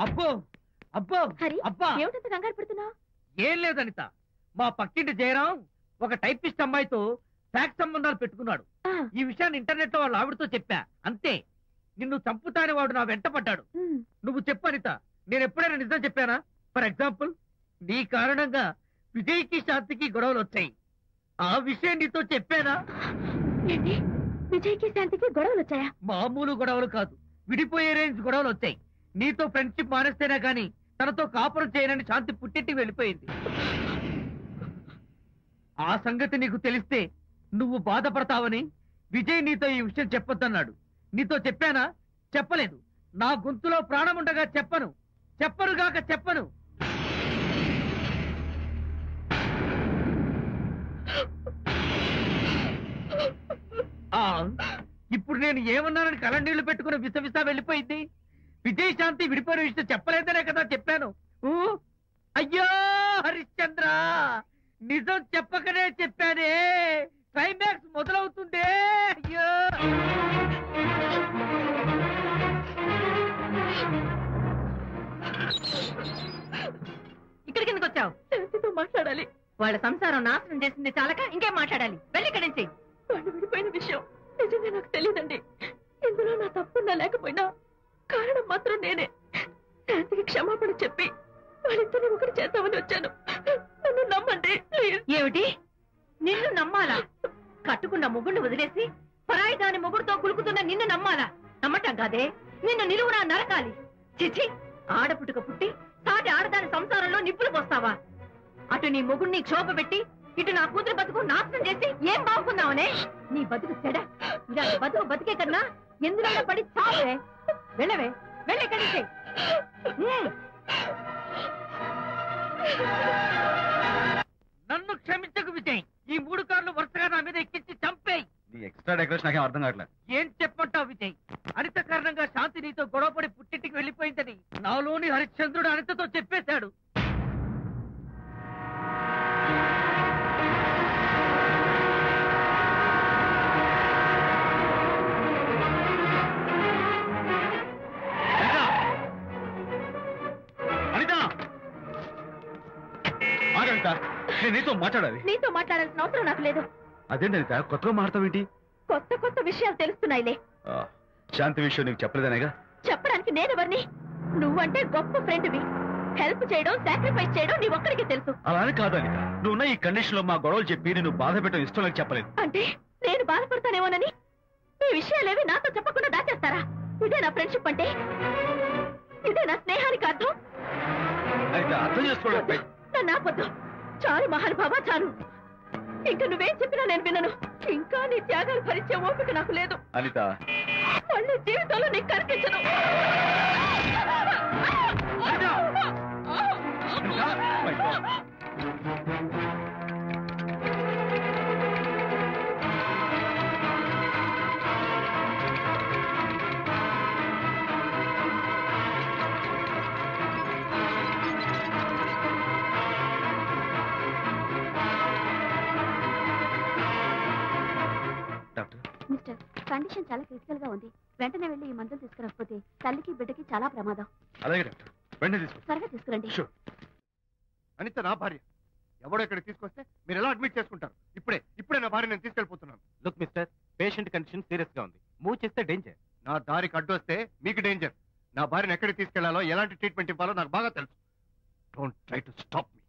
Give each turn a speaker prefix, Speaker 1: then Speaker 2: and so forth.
Speaker 1: అబ్బో అబ్బో అబ్బా
Speaker 2: ఏమిటంత కంగారు పడుతున్నావు?
Speaker 1: ఏం లేదు అనిత, మా పక్కింటి జయరాం ఒక టైపిస్ట్ అమ్మాయితో ఫ్యాక్స్ సంబంధాలు పెట్టుకున్నాడు. ఈ విషయాన్ని ఇంటర్నెట్ లో వాళ్ళ ఆవిడతో చెప్పా, అంతే. నిన్ను చంపుతాని వాడు నా వెంట పడ్డాడు. నువ్వు చెప్పు అనిత, నేను ఎప్పుడైనా నిజం చెప్పానా? ఫర్ ఎగ్జాంపుల్, నీ కారణంగా విజయ్కి శాంతికి గొడవలు వచ్చాయి. ఆ విషయం నీతో చెప్పానా?
Speaker 2: విజయ్కి శాంతికి గొడవలు వచ్చాయా?
Speaker 1: మామూలు గొడవలు కాదు, విడిపోయే రేంజ్ గొడవలు వచ్చాయి. నీతో ఫ్రెండ్షిప్ మానేస్తేనే గాని తనతో కాపురం చేయనని శాంతి పుట్టింటికి వెళ్ళిపోయింది. ఆ సంగతి నీకు తెలిస్తే నువ్వు బాధపడతావని విజయ్ నీతో ఈ విషయం చెప్పొద్దన్నాడు. నీతో చెప్పానా? చెప్పలేదు. నా గొంతులో ప్రాణం ఉండగా చెప్పను, చెప్పనుగాక చెప్పను. ఇప్పుడు నేను ఏమన్నానని కళ్ళనీళ్లు పెట్టుకుని విసవిస వెళ్ళిపోయింది. విజయ్ శాంతి విడిపోయిన విషయం చెప్పలేదనే కదా చెప్పాను. అయ్యో హరిశ్చంద్ర, నిజం చెప్పకనే చెప్పానే. క్లైమాక్స్ మొదలవుతుందే. అయ్యో
Speaker 2: ఇక్కడికి ఎందుకు వచ్చావు? శాంతితో మాట్లాడాలి. వాళ్ళ సంసారం నాశనం చేసింది చాలక ఇంకేం మాట్లాడాలి? వెళ్ళి ఇక్కడి నుంచి. వాళ్ళు విడిపోయిన విషయం నిజంగా నాకు తెలియదండి. ఇందులో నా తప్పున్నా లేకపోయినా కారణం మాత్రం నేనే. శాంతికి క్షమాపణ చెప్పి వాళ్ళిద్దరిని ఒకటి చేద్దామని వచ్చాను. నన్ను నమ్మండి ప్లీజ్. ఏమిటి? నిన్ను నమ్మాలా? కట్టుకున్న మొగుడిని వదిలేసి పరాయి దాని మొగుడుతో కులుకుతున్న నిన్ను నమ్మాలా? నమ్మటం కాదే, నిన్ను నిలువునా నరకాలి. చిచి, ఆడపుట్టుక పుట్టి సాటి ఆడదాని సంసారంలో నిప్పులు పోస్తావా? అటు నీ మొగుడిని క్షోభ పెట్టి ఇటు నా కూతురు బతుకు నాశనం చేసి ఏం బాగుకున్నావనే? నీ బతుకు చెడ. ఇలా బతుకు బతికే కన్నా ఎందులో పడి చావే. వెళ్ళవే, వెళ్ళే కలిసే.
Speaker 1: నన్ను క్షమించకు విజయ్. ఈ 3 కార్లు వరుసగా నా మీద ఎక్కించి చంపేయి.
Speaker 3: నీ ఎక్స్ట్రా డెకరేషన్ నాకేం అర్థం కావట్లేదు.
Speaker 1: ఏం చెప్పంటావు విజయ్? అనిత కారణంగా శాంతి నీతో గొడవపడి పుట్టింటికి వెళ్ళిపోయిందని నాలోని హరిశ్చంద్రుడు అనితతో చెప్పేశాడు.
Speaker 3: నేను నీతో మాట్లాడాలి.
Speaker 2: నీతో మాట్లాడాల్సిన అవసరం నాకు లేదు.
Speaker 3: అదేంటనిత కొత్తగా మాట్లాడతావేంటి?
Speaker 2: కొత్త కొత్త విషయాలు తెలుస్తున్నాయిలే.
Speaker 3: శాంతి విషయం నీకు చెప్పలేదనేగా?
Speaker 2: చెప్పడానికి నేనెవరిని? నువ్వంటే గొప్ప ఫ్రెండ్వి. హెల్ప్ చేయడం, సాక్రిఫైస్ చేయడం నీ ఒక్కడికి తెలుసు.
Speaker 3: అలానే కాదనిత, నువ్వున్న ఈ కండిషన్ లో మా గొడవలు చెప్పి నేను బాధ పెట్టడం ఇష్టం నాకు చెప్పలేదు.
Speaker 2: అంటే నేను బాధపడతానేమోనని ఈ విషయాలేవి నాతో చెప్పకుండా దాచేస్తారా? ఇదే నా ఫ్రెండ్షిప్ అంటే? ఇదే నా స్నేహానికి అర్థం?
Speaker 3: అర్థం చేసుకోవడం
Speaker 2: నన్ను ఆపొద్దు. చాలు మహానుభావా, చాలు. ఇంకా నువ్వేం చెప్పినా నేను వినను. ఇంకా నీ త్యాగాలు భరించే ఓపిక నాకు లేదు.
Speaker 3: అనిత,
Speaker 2: మళ్ళీ జీవితంలో నీకు కనిపించను. మిస్టర్, కండిషన్ చాలా క్రిటికల్ గా ఉంది. వెంటనే వెళ్ళి ఈ మందులు తీసుకురాకపోతే తల్లికి బిడ్డకి చాలా ప్రమాదం.
Speaker 3: అలాగే డాక్టర్, వెంటనే
Speaker 2: త్వరగా తీసుకురండి.
Speaker 4: అనిత నా భార్య. ఎవడో ఇక్కడికి తీసుకొస్తే మీరు ఎలా అడ్మిట్ చేసుకుంటారు? ఇప్పుడే నా భార్య నేను తీసుకెళ్ళిపోతున్నాను.
Speaker 5: Look mister, patient condition serious గా ఉంది. మూవ్ చేస్తే డేంజర్.
Speaker 4: నా దారికి అడ్డు వస్తే మీకు డేంజర్. నా భార్యను ఎక్కడికి తీసుకెళ్లాలో, ఎలాంటి ట్రీట్మెంట్ ఇవ్వాలో నాకు బాగా తెలుసు. Don't try to stop me.